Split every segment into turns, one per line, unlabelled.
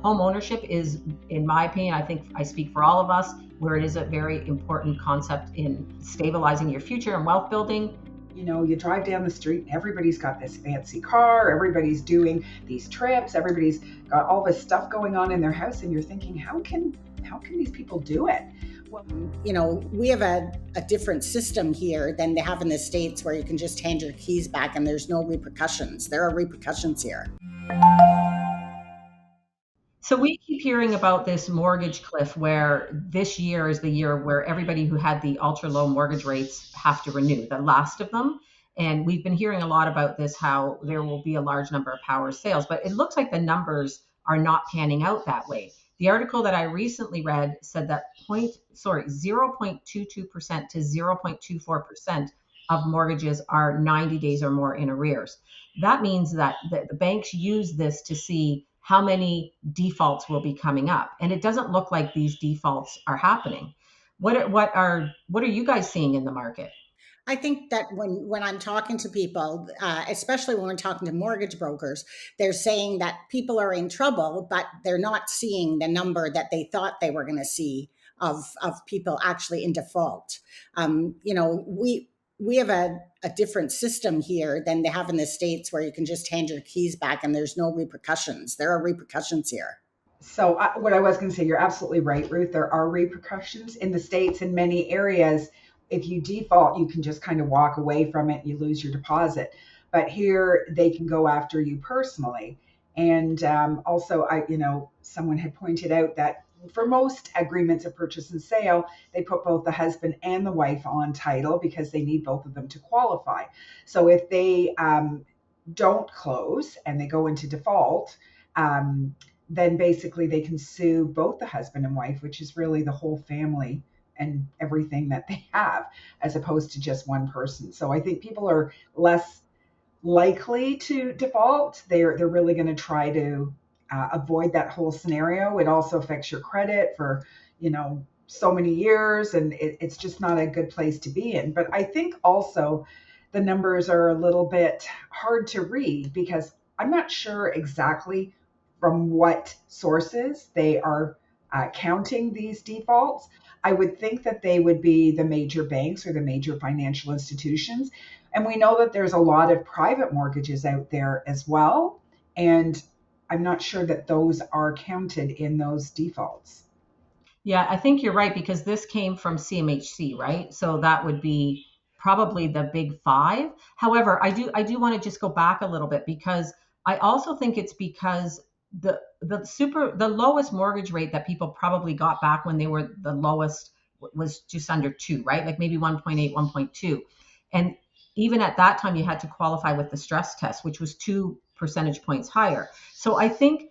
home ownership is, in my opinion, I think I speak for all of us, where it is a very important concept in stabilizing your future and wealth building.
You know, you drive down the street and everybody's got this fancy car, everybody's doing these trips, everybody's got all this stuff going on in their house, and you're thinking, how can these people do it?
Well, you know, we have a different system here than they have in the States, where you can just hand your keys back and there's no repercussions. There are repercussions here.
So we keep hearing about this mortgage cliff, where this year is the year where everybody who had the ultra low mortgage rates have to renew, the last of them. And we've been hearing a lot about this, how there will be a large number of power sales, but it looks like the numbers are not panning out that way. The article that I recently read said that 0.22% to 0.24% of mortgages are 90 days or more in arrears. That means that the banks use this to see how many defaults will be coming up. And it doesn't look like these defaults are happening. What are you guys seeing in the market?
I think that when I'm talking to people, especially when we're talking to mortgage brokers, they're saying that people are in trouble, but they're not seeing the number that they thought they were going to see of people actually in default. You know, we have a different system here than they have in the States, where you can just hand your keys back and there's no repercussions. There are repercussions here.
So what I was going to say, you're absolutely right, Ruth. There are repercussions in the States in many areas. If you default, you can just kind of walk away from it. You lose your deposit. But here they can go after you personally. And also, someone had pointed out that for most agreements of purchase and sale, they put both the husband and the wife on title because they need both of them to qualify. So if they don't close and they go into default, then basically they can sue both the husband and wife, which is really the whole family and everything that they have, as opposed to just one person. So I think people are less likely to default. They're really going to try to avoid that whole scenario. It also affects your credit for, so many years, and it's just not a good place to be in. But I think also the numbers are a little bit hard to read, because I'm not sure exactly from what sources they are counting these defaults. I would think that they would be the major banks or the major financial institutions. And we know that there's a lot of private mortgages out there as well. And I'm not sure that those are counted in those defaults.
Yeah, I think you're right, because this came from CMHC, right? So that would be probably the big five. However, I do want to just go back a little bit, because I also think it's because the lowest mortgage rate that people probably got back when they were the lowest was just under 2, right? Like maybe 1.8, 1.2. And even at that time, you had to qualify with the stress test, which was 2 percentage points higher. So I think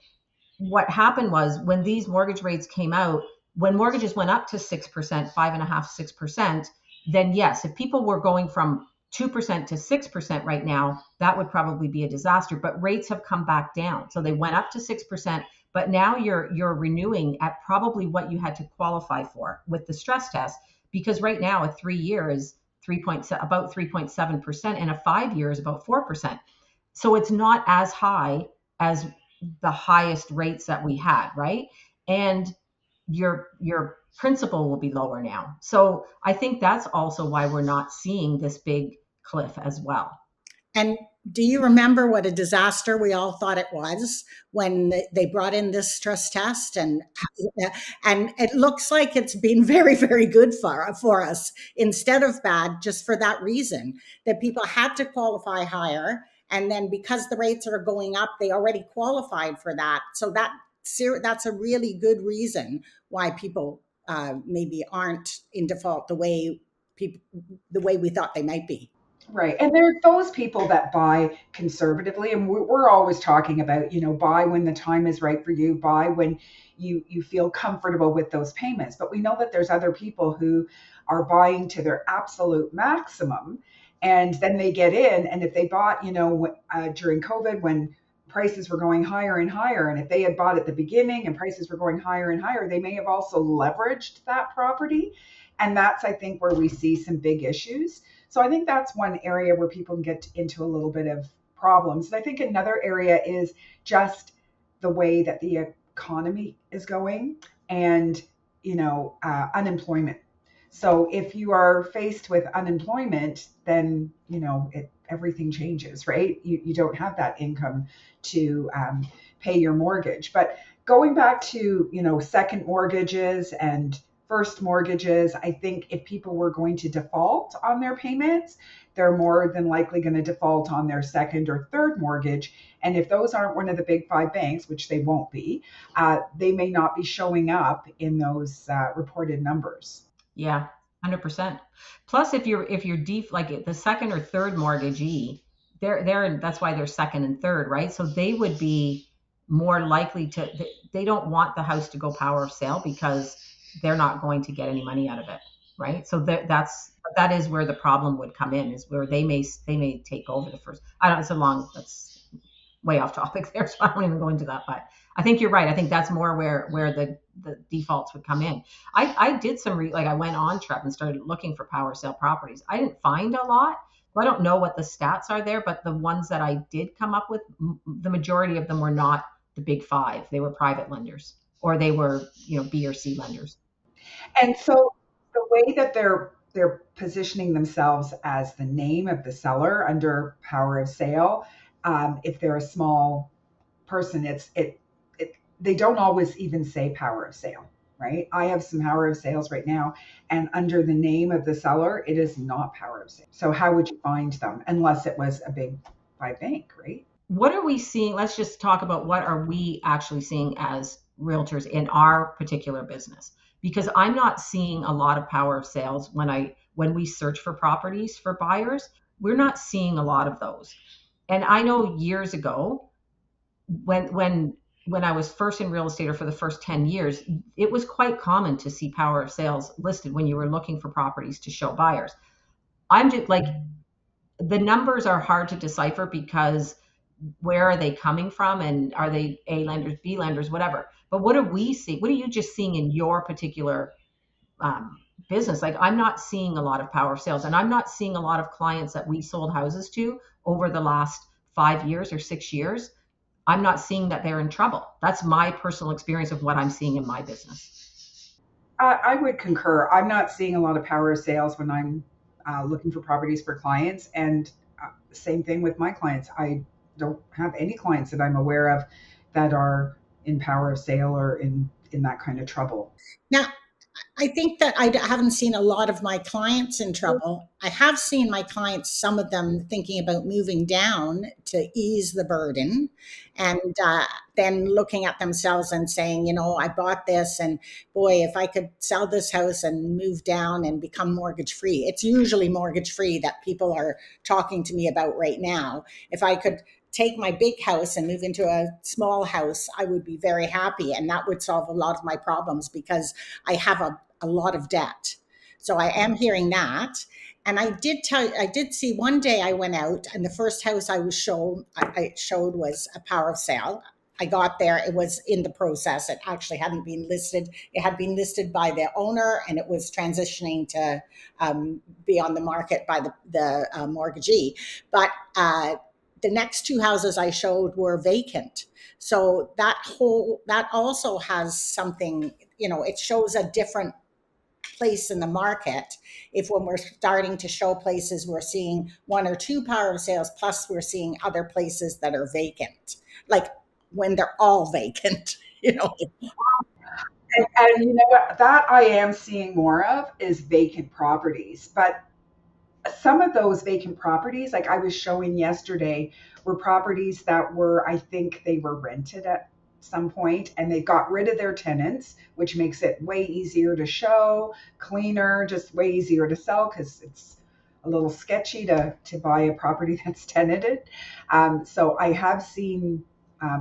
what happened was, when these mortgage rates came out, when mortgages went up to 6%, 5.5%, 6%, then yes, if people were going from 2% to 6% right now, that would probably be a disaster. But rates have come back down. So they went up to 6%, but now you're renewing at probably what you had to qualify for with the stress test, because right now a 3-year is about 3.7%, and a 5-year is about 4%. So it's not as high as the highest rates that we had, right? And your principal will be lower now. So I think that's also why we're not seeing this big cliff as well.
And do you remember what a disaster we all thought it was when they brought in this stress test? And it looks like it's been very, very good for us instead of bad, just for that reason, that people had to qualify higher. And then because the rates are going up, they already qualified for that. So that's a really good reason why people maybe aren't in default the way we thought they might be.
Right. And there are those people that buy conservatively. And we're always talking about, buy when the time is right for you, buy when you feel comfortable with those payments. But we know that there's other people who are buying to their absolute maximum. And then they get in. And if they bought, during COVID, when prices were going higher and higher, and if they had bought at the beginning and prices were going higher and higher, they may have also leveraged that property. And that's, I think, where we see some big issues. So I think that's one area where people can get into a little bit of problems. And I think another area is just the way that the economy is going, and unemployment. So if you are faced with unemployment, then everything changes, right? You don't have that income to pay your mortgage. But going back to second mortgages and first mortgages, I think if people were going to default on their payments, they're more than likely going to default on their second or third mortgage. And if those aren't one of the big five banks, which they won't be, they may not be showing up in those reported numbers.
Yeah, 100%. Plus, if you're deep, like the second or third mortgagee, that's why they're second and third, right? So they would be more likely to. They don't want the house to go power of sale because they're not going to get any money out of it, right? So that is where the problem would come in, is where they may take over the first. I don't. It's a long. That's way off topic there, so I don't even go into that. But I think you're right. I think that's more where the defaults would come in. I did some like I went on Trep and started looking for power sale properties. I didn't find a lot. So I don't know what the stats are there, but the ones that I did come up with, the majority of them were not the big five. They were private lenders, or they were B or C lenders.
And so the way that they're positioning themselves as the name of the seller under power of sale, if they're a small person, they don't always even say power of sale, right? I have some power of sales right now, and under the name of the seller, it is not power of sale. So how would you find them unless it was a big five bank, right?
What are we seeing? Let's just talk about what are we actually seeing as realtors in our particular business, because I'm not seeing a lot of power of sales when we search for properties for buyers. We're not seeing a lot of those. And I know years ago, when I was first in real estate, or for the first 10 years, it was quite common to see power of sales listed when you were looking for properties to show buyers. I'm just like, the numbers are hard to decipher, because where are they coming from, and are they A lenders, B lenders, whatever. But what do we see? What are you just seeing in your particular um, business? Like, I'm not seeing a lot of power of sales, and I'm not seeing a lot of clients that we sold houses to over the last 5 years or 6 years. I'm not seeing that they're in trouble. That's my personal experience of what I'm seeing in my business.
I would concur. I'm not seeing a lot of power of sales when I'm looking for properties for clients, and same thing with my clients. I don't have any clients that I'm aware of that are in power of sale or in that kind of trouble.
Now, I think that haven't seen a lot of my clients in trouble. I have seen my clients, some of them thinking about moving down to ease the burden, and then looking at themselves and saying, I bought this, and boy, if I could sell this house and move down and become mortgage free. It's usually mortgage free that people are talking to me about right now. If I could take my big house and move into a small house, I would be very happy. And that would solve a lot of my problems, because I have a lot of debt. So I am hearing that. And I did see one day I went out, and the first house I showed was a power of sale. I got there, it was in the process. It actually hadn't been listed. It had been listed by the owner, and it was transitioning to be on the market by the mortgagee. But the next two houses I showed were vacant. So that also has something, it shows a different place in the market. If when we're starting to show places, we're seeing one or two power of sales, plus we're seeing other places that are vacant, like when they're all vacant,
And you know what? That I am seeing more of is vacant properties. But some of those vacant properties, like I was showing yesterday, were properties that were, I think they were rented at some point, and they got rid of their tenants, which makes it way easier to show, cleaner, just way easier to sell, because it's a little sketchy to buy a property that's tenanted. So I have seen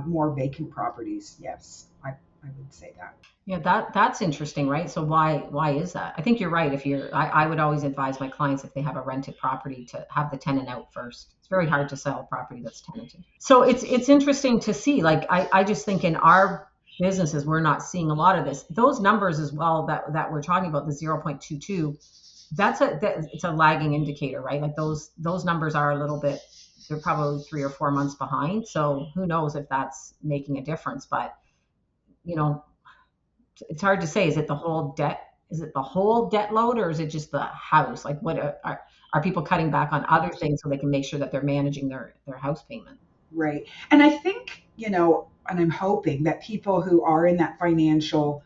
more vacant properties. Yes, I would say that.
Yeah, that's interesting, right? So why is that? I think you're right. I would always advise my clients, if they have a rented property, to have the tenant out first. It's very hard to sell a property that's tenanted. So it's interesting to see. Like, I just think in our businesses, we're not seeing a lot of this. Those numbers as well that we're talking about, the 0.22, it's a lagging indicator, right? Like those numbers are a little bit, they're probably 3 or 4 months behind. So who knows if that's making a difference. But you know, it's hard to say. Is it the whole debt? Is it the whole debt load, or is it just the house? Like, what are people cutting back on other things so they can make sure that they're managing their house payment?
Right. And I think, and I'm hoping that people who are in that financial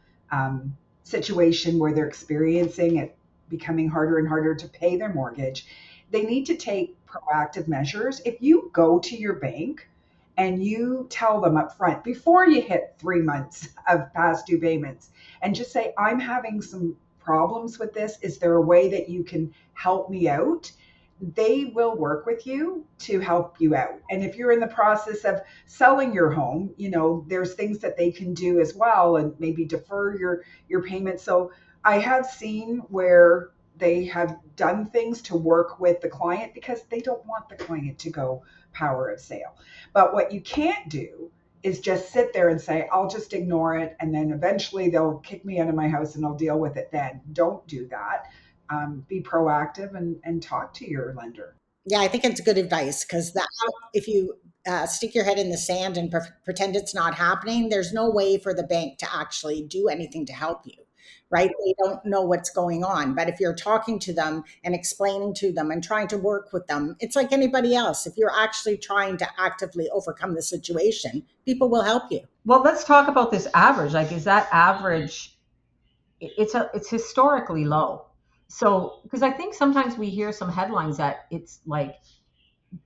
situation where they're experiencing it becoming harder and harder to pay their mortgage, they need to take proactive measures. If you go to your bank and you tell them up front before you hit 3 months of past due payments and just say, I'm having some problems with this. Is there a way that you can help me out? They will work with you to help you out. And if you're in the process of selling your home, there's things that they can do as well and maybe defer your payments. So I have seen where they have done things to work with the client because they don't want the client to go power of sale. But what you can't do is just sit there and say, I'll just ignore it. And then eventually they'll kick me out of my house and I'll deal with it then. Don't do that. Be proactive and talk to your lender.
Yeah, I think it's good advice because that if you stick your head in the sand and pretend it's not happening, there's no way for the bank to actually do anything to help you, right? They don't know what's going on. But if you're talking to them and explaining to them and trying to work with them, it's like anybody else. If you're actually trying to actively overcome the situation, people will help you.
Well, let's talk about this average. Like, is that average? It's historically low. So, because I think sometimes we hear some headlines that it's like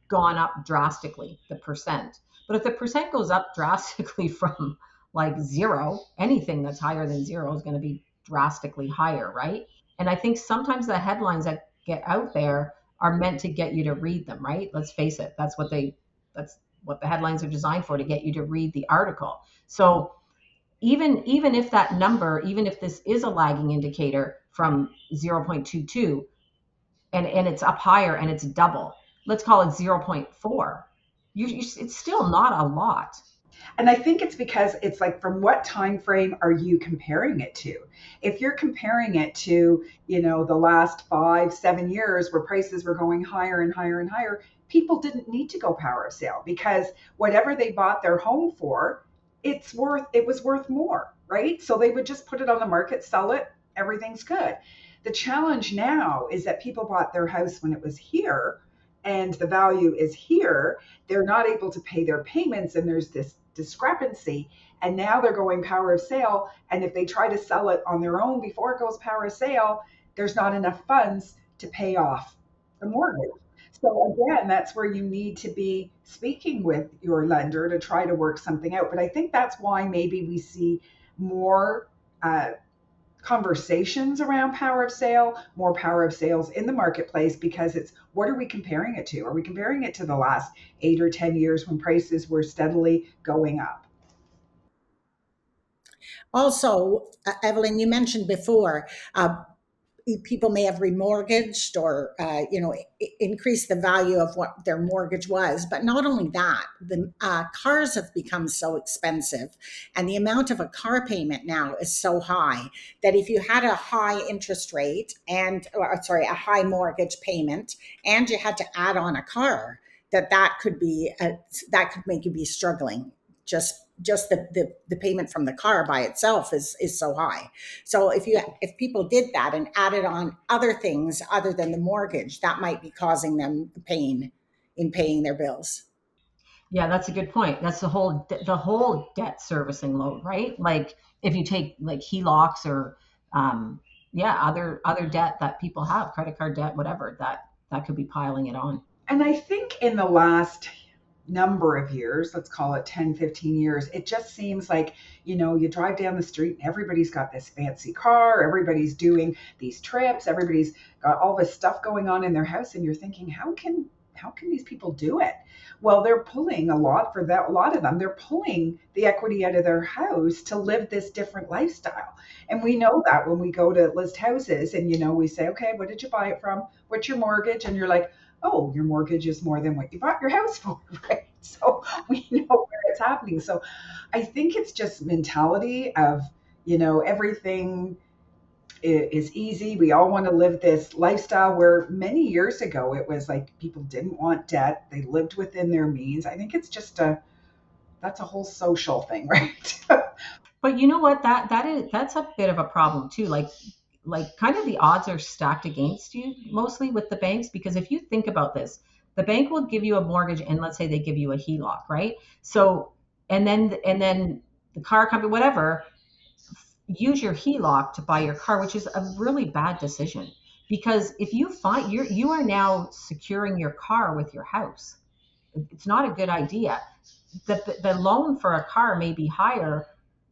gone up drastically, the percent. But if the percent goes up drastically from like zero, anything that's higher than zero is going to be drastically higher, right? And I think sometimes the headlines that get out there are meant to get you to read them, right? Let's face it, that's what the headlines are designed for, to get you to read the article. So even if that number, even if this is a lagging indicator from 0.22, and it's up higher and it's double, let's call it 0.4, it's still not a lot.
And I think it's because it's like, from what time frame are you comparing it to? If you're comparing it to, the last 5, 7 years where prices were going higher and higher and higher, people didn't need to go power of sale because whatever they bought their home for, it was worth more, right? So they would just put it on the market, sell it, everything's good. The challenge now is that people bought their house when it was here and the value is here. They're not able to pay their payments and there's this discrepancy, and now they're going power of sale, and if they try to sell it on their own before it goes power of sale, there's not enough funds to pay off the mortgage. So again, that's where you need to be speaking with your lender to try to work something out. But I think that's why maybe we see more conversations around power of sale, more power of sales in the marketplace, because it's, what are we comparing it to? Are we comparing it to the last 8 or 10 years when prices were steadily going up?
Also, Evelyn, you mentioned before, people may have remortgaged or increased the value of what their mortgage was. But not only that, the cars have become so expensive, and the amount of a car payment now is so high that if you had a high interest rate a high mortgage payment, and you had to add on a car, that could be that could make you be struggling. Just the payment from the car by itself is so high. So if people did that and added on other things other than the mortgage, that might be causing them pain in paying their bills.
Yeah, that's a good point. That's the whole debt servicing load, right? Like, if you take like HELOCs or yeah, other debt that people have, credit card debt, whatever, that could be piling it on.
And I think in the last number of years, let's call it 10, 15 years, it just seems like, you drive down the street and everybody's got this fancy car, everybody's doing these trips, everybody's got all this stuff going on in their house, and you're thinking, how can these people do it? Well, they're pulling a lot of them, they're pulling the equity out of their house to live this different lifestyle. And we know that when we go to list houses and, we say, okay, what did you buy it from? What's your mortgage? And you're like, oh, your mortgage is more than what you bought your house for, right? So we know where it's happening. So I think it's just mentality of, everything is easy. We all want to live this lifestyle where many years ago it was like people didn't want debt. They lived within their means. I think it's just that's a whole social thing, right?
But you know what? That's a bit of a problem too. Like kind of the odds are stacked against you mostly with the banks, because if you think about this, the bank will give you a mortgage, and let's say they give you a HELOC, right? So and then the car company, whatever, use your HELOC to buy your car, which is a really bad decision, because if you find you are now securing your car with your house. It's not a good idea. The loan for a car may be higher,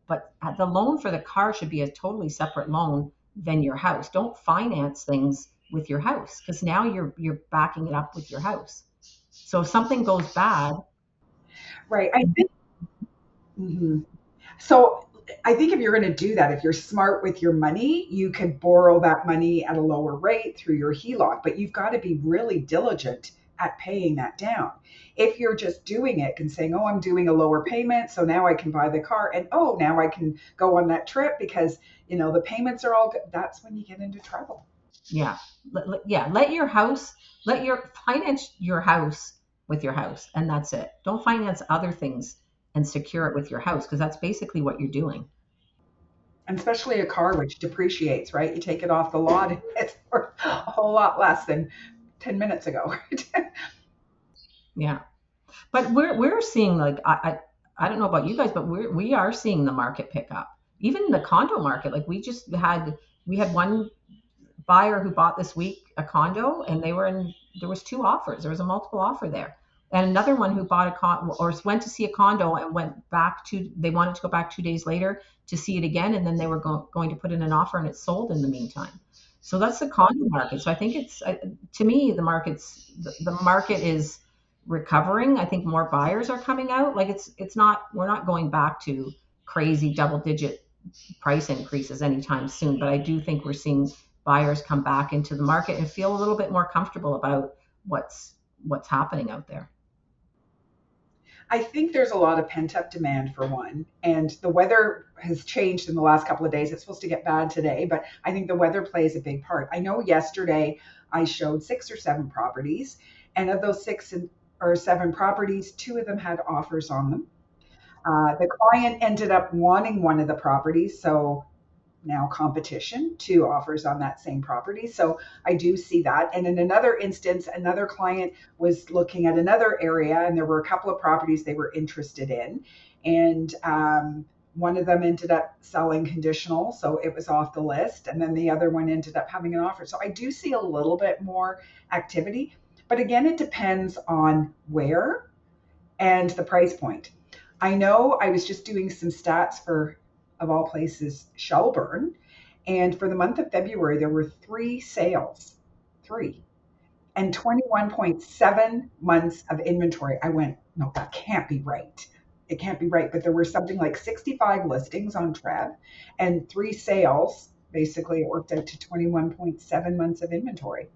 but the loan for the car should be a totally separate loan than your house. Don't finance things with your house, because now you're backing it up with your house. So if something goes bad,
Right. I think. Mhm. So I think if you're going to do that, if you're smart with your money, you can borrow that money at a lower rate through your HELOC, but you've got to be really diligent at paying that down. If you're just doing it and saying, oh, I'm doing a lower payment, so now I can buy the car, and oh, now I can go on that trip because, the payments are all good, that's when you get into trouble.
yeah, yeah, let your finance your house with your house, and that's it. Don't finance other things and secure it with your house, because that's basically what you're doing.
And especially a car which depreciates, right? You take it off the lot, and it's worth a whole lot less than 10 minutes ago, right?
Yeah. But we're seeing, like, I don't know about you guys, but we are seeing the market pick up. Even the condo market, like we had one buyer who bought this week a condo, and there was two offers. There was a multiple offer there. And another one who bought a or went to see a condo and they wanted to go back 2 days later to see it again, and then they were going to put in an offer, and it sold in the meantime. So that's the condo market. So I think to me, the market is recovering. I think more buyers are coming out. Like it's not we're not going back to crazy double digit price increases anytime soon, but I do think we're seeing buyers come back into the market and feel a little bit more comfortable about what's happening out there.
I think there's a lot of pent up demand for one, and the weather has changed in the last couple of days. It's supposed to get bad today, but I think the weather plays a big part. I know yesterday I showed 6 or 7 properties, and of those 6 or 7 properties, 2 of them had offers on them. The client ended up wanting one of the properties, so now competition, 2 offers on that same property. So I do see that. And in another instance, another client was looking at another area, and there were a couple of properties they were interested in. And one of them ended up selling conditional, so it was off the list. And then the other one ended up having an offer. So I do see a little bit more activity. But again, it depends on where and the price point. I know I was just doing some stats for, of all places, Shelburne. And for the month of February, there were 3 sales, three, and 21.7 months of inventory. I went, no, that can't be right. It can't be right. But there were something like 65 listings on Trev and 3 sales. Basically, it worked out to 21.7 months of inventory.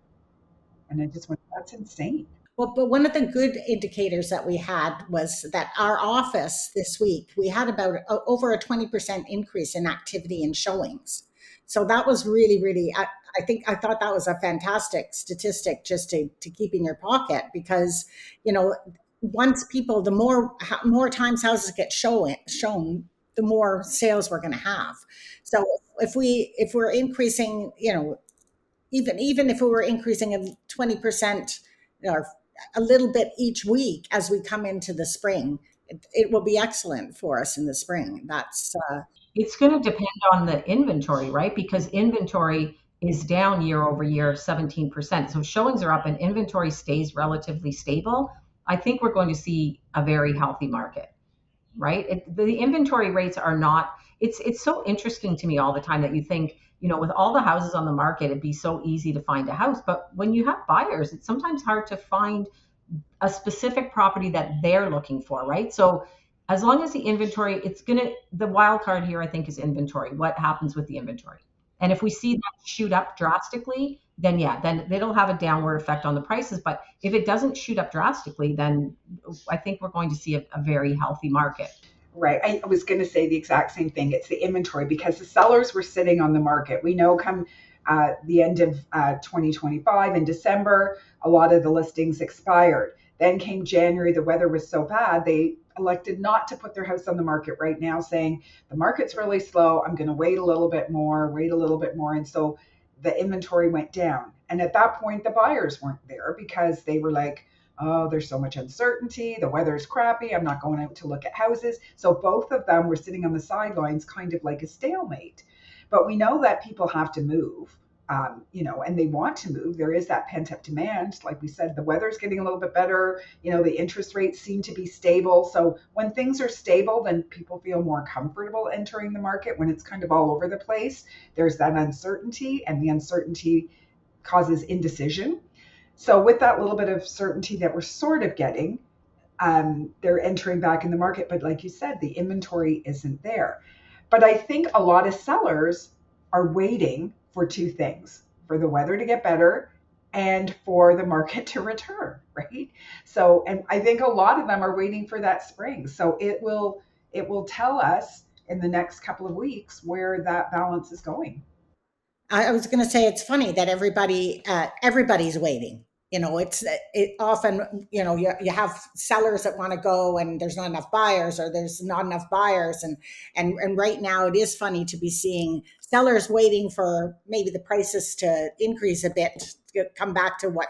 And I just went, that's insane.
Well, but one of the good indicators that we had was that our office this week, we had about over a 20% increase in activity and showings. So that was really, really, I thought that was a fantastic statistic just to keep in your pocket, because, you know, once people, more times houses get shown, the more sales we're going to have. So if we're increasing, even if we were increasing at 20% or a little bit each week as we come into the spring, it will be excellent for us in the spring. That's
It's going to depend on the inventory, right? Because inventory is down year over year 17%. So showings are up and inventory stays relatively stable. I think we're going to see a very healthy market, right? The inventory rates are not. It's so interesting to me all the time that you think, with all the houses on the market, it'd be so easy to find a house. But when you have buyers, it's sometimes hard to find a specific property that they're looking for, right? So as long as the inventory, the wild card here, I think, is inventory. What happens with the inventory? And if we see that shoot up drastically, then yeah, then it'll have a downward effect on the prices. But if it doesn't shoot up drastically, then I think we're going to see a very healthy market.
Right. I was going to say the exact same thing. It's the inventory because the sellers were sitting on the market. We know come the end of 2025 in December, a lot of the listings expired. Then came January, the weather was so bad, they elected not to put their house on the market right now, saying the market's really slow. I'm going to wait a little bit more, wait a little bit more. And so the inventory went down. And at that point, the buyers weren't there because they were like, oh, there's so much uncertainty. The weather's crappy. I'm not going out to look at houses. So both of them were sitting on the sidelines, kind of like a stalemate. But we know that people have to move. And they want to move. There is that pent up demand. Like we said, the weather's getting a little bit better. The interest rates seem to be stable. So when things are stable, then people feel more comfortable entering the market. When it's kind of all over the place, there's that uncertainty, and the uncertainty causes indecision. So with that little bit of certainty that we're sort of getting, they're entering back in the market. But like you said, the inventory isn't there. But I think a lot of sellers are waiting for two things: for the weather to get better and for the market to return, right? So, and I think a lot of them are waiting for that spring. So it will tell us in the next couple of weeks where that balance is going.
I was going to say it's funny that everybody's waiting. It often you have sellers that want to go and there's not enough buyers, or there's not enough buyers, and right now it is funny to be seeing sellers waiting for maybe the prices to increase a bit, to come back to what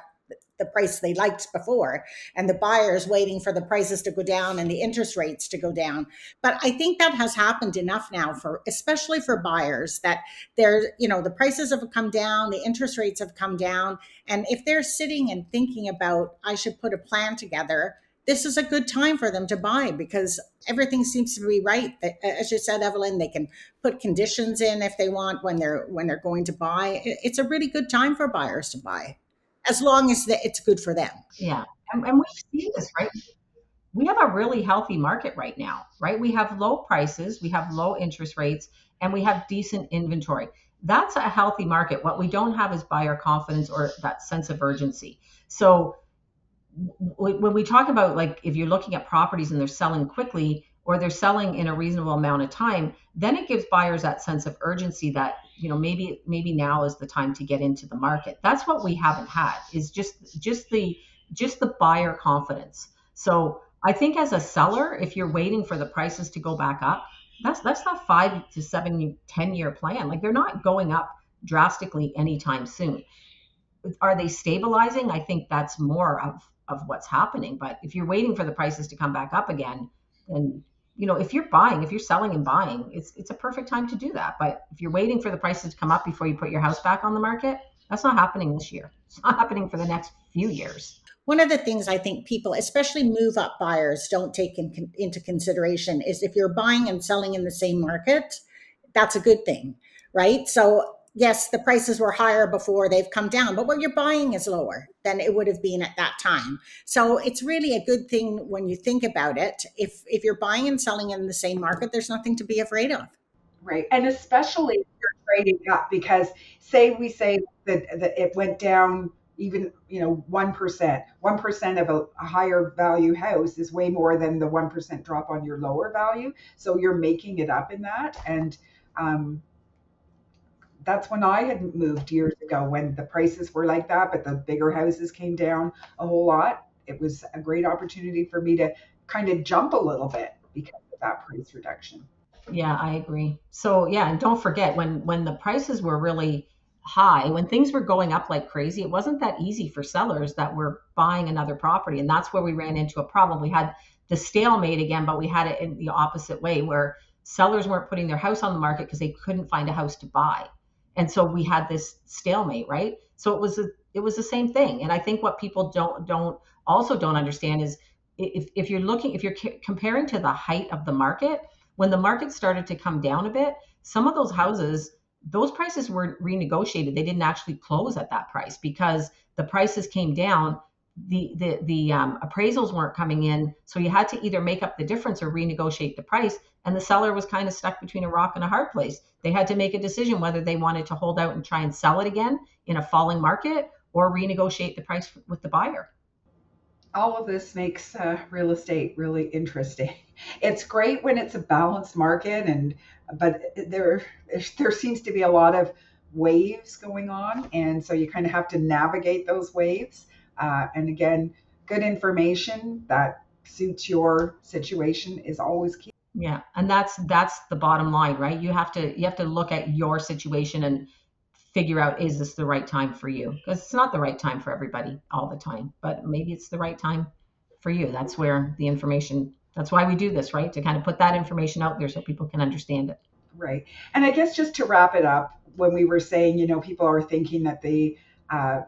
the price they liked before, and the buyers waiting for the prices to go down and the interest rates to go down. But I think that has happened enough now, for especially for buyers, that the prices have come down, the interest rates have come down, and if they're sitting and thinking about, I should put a plan together, this is a good time for them to buy, because everything seems to be right. As you said, Evelyn, they can put conditions in if they want, when they're going to buy. It's a really good time for buyers to buy, as long as it's good for them.
Yeah. And we see this, right? We have a really healthy market right now, right? We have low prices, we have low interest rates, and we have decent inventory. That's a healthy market. What we don't have is buyer confidence or that sense of urgency. So when we talk about, like, if you're looking at properties and they're selling quickly or they're selling in a reasonable amount of time, then it gives buyers that sense of urgency that, maybe now is the time to get into the market. That's what we haven't had, is just the buyer confidence. So I think as a seller, if you're waiting for the prices to go back up, that's not 5 to 7, 10-year plan. Like, they're not going up drastically anytime soon. Are they stabilizing? I think that's more of what's happening. But if you're waiting for the prices to come back up again, then, if you're selling and buying, it's a perfect time to do that. But if you're waiting for the prices to come up before you put your house back on the market, that's not happening this year. It's not happening for the next few years.
One of the things I think people, especially move up buyers, don't take into consideration is, if you're buying and selling in the same market, that's a good thing, right? So yes, the prices were higher before, they've come down, but what you're buying is lower than it would have been at that time. So it's really a good thing when you think about it. If you're buying and selling in the same market, there's nothing to be afraid of.
Right. And especially if you're trading up, because we say that it went down even, 1%. 1% of a higher value house is way more than the 1% drop on your lower value. So you're making it up in that. And that's when I had moved years ago, when the prices were like that, but the bigger houses came down a whole lot. It was a great opportunity for me to kind of jump a little bit because of that price reduction.
Yeah, I agree. So yeah, and don't forget, when the prices were really high, when things were going up like crazy, it wasn't that easy for sellers that were buying another property. And that's where we ran into a problem. We had the stalemate again, but we had it in the opposite way, where sellers weren't putting their house on the market because they couldn't find a house to buy. And so we had this stalemate, right? So it was the same thing. And I think what people don't understand is, if you're comparing to the height of the market, when the market started to come down a bit, some of those houses, those prices were renegotiated. They didn't actually close at that price because the prices came down. The appraisals weren't coming in, so you had to either make up the difference or renegotiate the price. And the seller was kind of stuck between a rock and a hard place. They had to make a decision whether they wanted to hold out and try and sell it again in a falling market, or renegotiate the price with the buyer.
All of this makes real estate really interesting. It's great when it's a balanced market, but there seems to be a lot of waves going on, and so you kind of have to navigate those waves. And again, good information that suits your situation is always key.
Yeah, and that's the bottom line, right? You have to look at your situation and figure out, is this the right time for you? Because it's not the right time for everybody all the time, but maybe it's the right time for you. That's where the information, that's why we do this, right? To kind of put that information out there so people can understand it.
Right. And I guess just to wrap it up, when we were saying, people are thinking that the uh,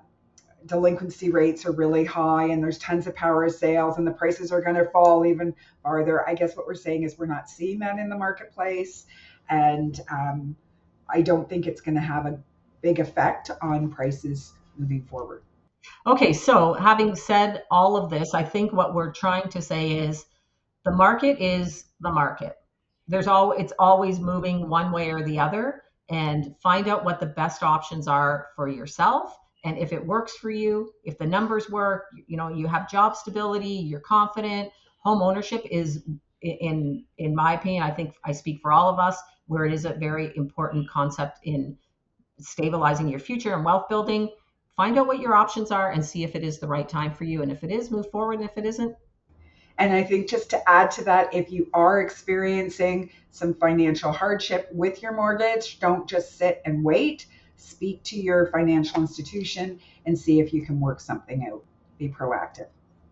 delinquency rates are really high and there's tons of power of sales and the prices are going to fall even farther. I guess what we're saying is we're not seeing that in the marketplace. And I don't think it's going to have a big effect on prices moving forward.
Okay, so having said all of this, I think what we're trying to say is the market is the market. It's always moving one way or the other, and find out what the best options are for yourself. And if it works for you, if the numbers work, you have job stability, you're confident. Home ownership is, in my opinion, I think I speak for all of us, where it is a very important concept in stabilizing your future and wealth building. Find out what your options are and see if it is the right time for you. And if it is, move forward. And if it isn't,
And I think just to add to that, if you are experiencing some financial hardship with your mortgage, don't just sit and wait. Speak to your financial institution and see if you can work something out. Be proactive.